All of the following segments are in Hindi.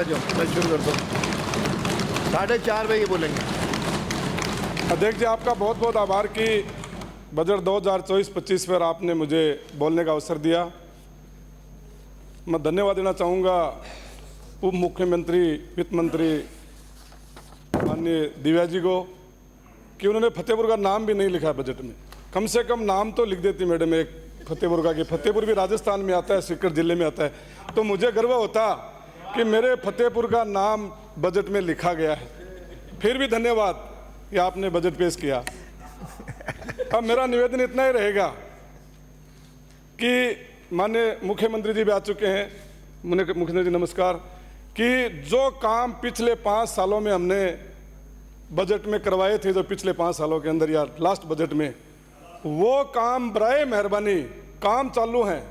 मैं शुरू करता हूँ। 4:30 बजे बोलेंगे। अध्यक्ष जी, आपका बहुत बहुत आभार कि बजट 2024-25 पर आपने मुझे बोलने का अवसर दिया। मैं धन्यवाद देना चाहूँगा उप मुख्यमंत्री वित्त मंत्री माननीय दिव्या जी को कि उन्होंने फतेहपुर का नाम भी नहीं लिखा बजट में। कम से कम नाम तो लिख देती मैडम एक फतेहपुर का, कि फतेहपुर भी राजस्थान में आता है, सीकर जिले में आता है, तो मुझे गर्व होता कि मेरे फतेहपुर का नाम बजट में लिखा गया है। फिर भी धन्यवाद कि आपने बजट पेश किया। अब मेरा निवेदन इतना ही रहेगा कि माननीय मुख्यमंत्री जी भी आ चुके हैं, मुख्यमंत्री जी नमस्कार, कि जो काम पिछले 5 सालों में हमने बजट में करवाए थे, जो पिछले 5 सालों के अंदर या लास्ट बजट में, वो काम बराए मेहरबानी काम चालू हैं।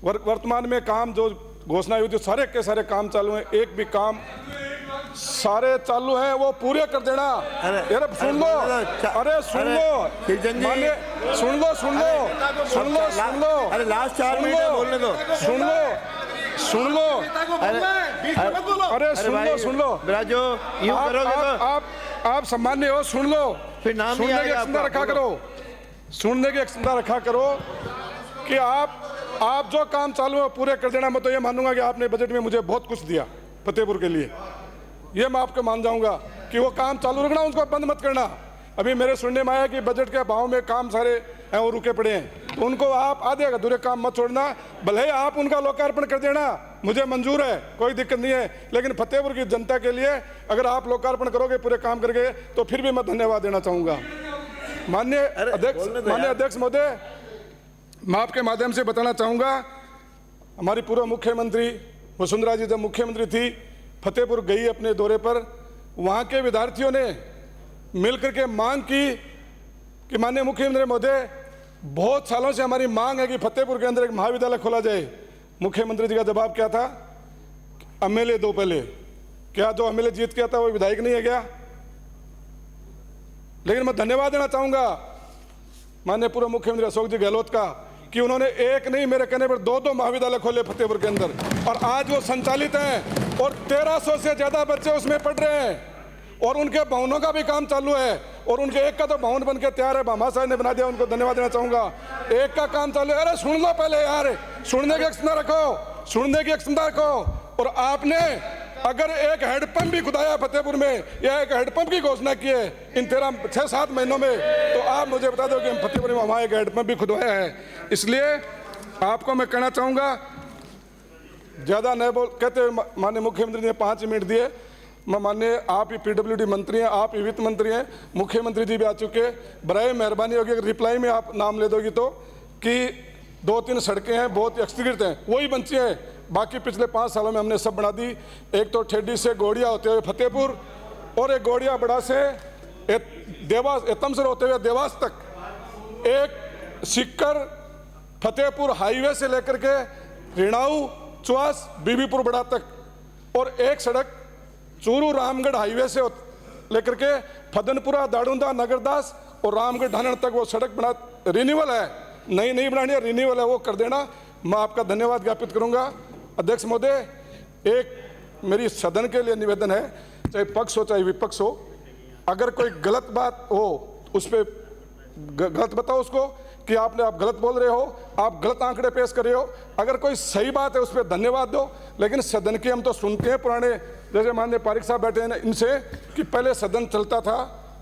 वर्तमान में काम जो घोषणा हुई थी सारे के सारे काम चालू हैं, एक भी काम सारे चालू हैं वो पूरे कर देना। अरे सुन लो, अरे सुन लो, सुन लो, अरे लास्ट 4 मिनट बोलने दो। सुन लो, अरे सुन लो, राजू यूं करोगे तो आप सम्मान्य हो, सुन लो, फिर नाम सुनने की क्षमता रखा करो, सुनने की क्षमता रखा करो कि आप जो काम चालू है पूरे कर देना। मैं तो ये मानूंगा कि आपने बजट में मुझे बहुत कुछ दिया फतेहपुर के लिए, ये मैं आपको मान जाऊंगा कि वो काम चालू रखना, उसको बंद मत करना। अभी मेरे सुनने में आया कि बजट के अभाव में काम सारे हैं वो रुके पड़े हैं, तो उनको आप आधे अधूरे काम मत छोड़ना, भले ही आप उनका लोकार्पण कर देना, मुझे मंजूर है, कोई दिक्कत नहीं है, लेकिन फतेहपुर की जनता के लिए अगर आप लोकार्पण करोगे पूरे काम करके तो फिर भी मैं धन्यवाद देना चाहूँगा। माननीय अध्यक्ष महोदय, मैं आपके माध्यम से बताना चाहूँगा, हमारी पूर्व मुख्यमंत्री वसुंधरा जी जब मुख्यमंत्री थी, फतेहपुर गई अपने दौरे पर, वहाँ के विद्यार्थियों ने मिलकर के मांग की कि माननीय मुख्यमंत्री महोदय, बहुत सालों से हमारी मांग है कि फतेहपुर के अंदर एक महाविद्यालय खोला जाए। मुख्यमंत्री जी का जवाब क्या था? एमएलए दो पहले, क्या जो एमएलए जीत गया था वो विधायक नहीं है क्या? लेकिन मैं धन्यवाद देना चाहूँगा माननीय पूर्व मुख्यमंत्री अशोक जी गहलोत का कि उन्होंने एक नहीं, मेरे कहने पर 2 महाविद्यालय खोले फतेहपुर के अंदर, और आज वो संचालित हैं और 1300 से ज़्यादा बच्चे उसमें पढ़ रहे हैं, और उनके भवनों का भी काम चालू है, और उनके एक का तो भवन बन के तैयार है, भामा साहब ने बना दिया, उनको धन्यवाद देना चाहूँगा। एक का काम चालू है। अरे सुन लो पहले यार, सुनने की क्षमता रखो, सुनने की क्षमता रखो। और आपने अगर एक हैंडपंप भी खुदाया फतेहपुर में, या एक हैंडपंप की घोषणा की है इन 6-7 महीनों में, तो आप मुझे बता दो कि फतेहपुर में वहाँ एक हैंडपंप भी खुदवाया है। इसलिए आपको मैं कहना चाहूँगा, ज़्यादा नहीं बोल कहते हुए माननीय मुख्यमंत्री ने 5 मिनट दिए। मैं माननीय आप ही पीडब्ल्यूडी मंत्री हैं, आप ही वित्त मंत्री हैं, मुख्यमंत्री जी भी आ चुके, बराए मेहरबानी होगी अगर रिप्लाई में आप नाम ले दोगी तो, कि 2-3 सड़कें हैं बहुत एक्सटीग्रेट हैं, वही बची हैं, बाकी पिछले 5 सालों में हमने सब बना दी। एक तो ठेडी से गोड़िया होते हुए फतेहपुर, और एक गोड़िया बड़ा से देवास, एतमसर होते हुए देवास तक, एक सीकर फतेहपुर हाईवे से लेकर के रिणाऊ चुआस बीबीपुर बड़ा तक, और एक सड़क चूरू रामगढ़ हाईवे से लेकर के फदनपुरा दाड़ूंदा नगरदास और रामगढ़ ढानन तक वो सड़क बना, रिन्यूअल है, नहीं बनानी है, रिन्यूअल है, वो कर देना। मैं आपका धन्यवाद ज्ञापित करूंगा। अध्यक्ष महोदय, एक मेरी सदन के लिए निवेदन है, चाहे पक्ष हो चाहे विपक्ष हो, अगर कोई गलत बात हो उस पर गलत बताओ उसको कि आप गलत बोल रहे हो, आप गलत आंकड़े पेश कर रहे हो। अगर कोई सही बात है उस पर धन्यवाद दो, लेकिन सदन के हम तो सुनते हैं पुराने, जैसे माननीय पारिक साहब बैठे हैं इनसे, कि पहले सदन चलता था,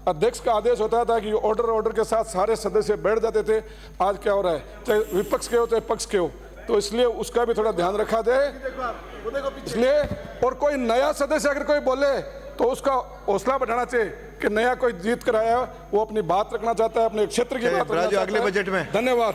अध्यक्ष का आदेश होता था कि ऑर्डर के साथ सारे सदस्य बैठ जाते थे। आज क्या हो रहा है, चाहे विपक्ष के हो चाहे पक्ष के हो, तो इसलिए उसका भी थोड़ा ध्यान रखा जाए। इसलिए और कोई नया सदस्य अगर कोई बोले तो उसका हौसला बढ़ाना चाहिए कि नया कोई जीत कर आया, वो अपनी बात रखना चाहता है, अपने क्षेत्र की बात रखना चाहता है। अगले बजट में धन्यवाद।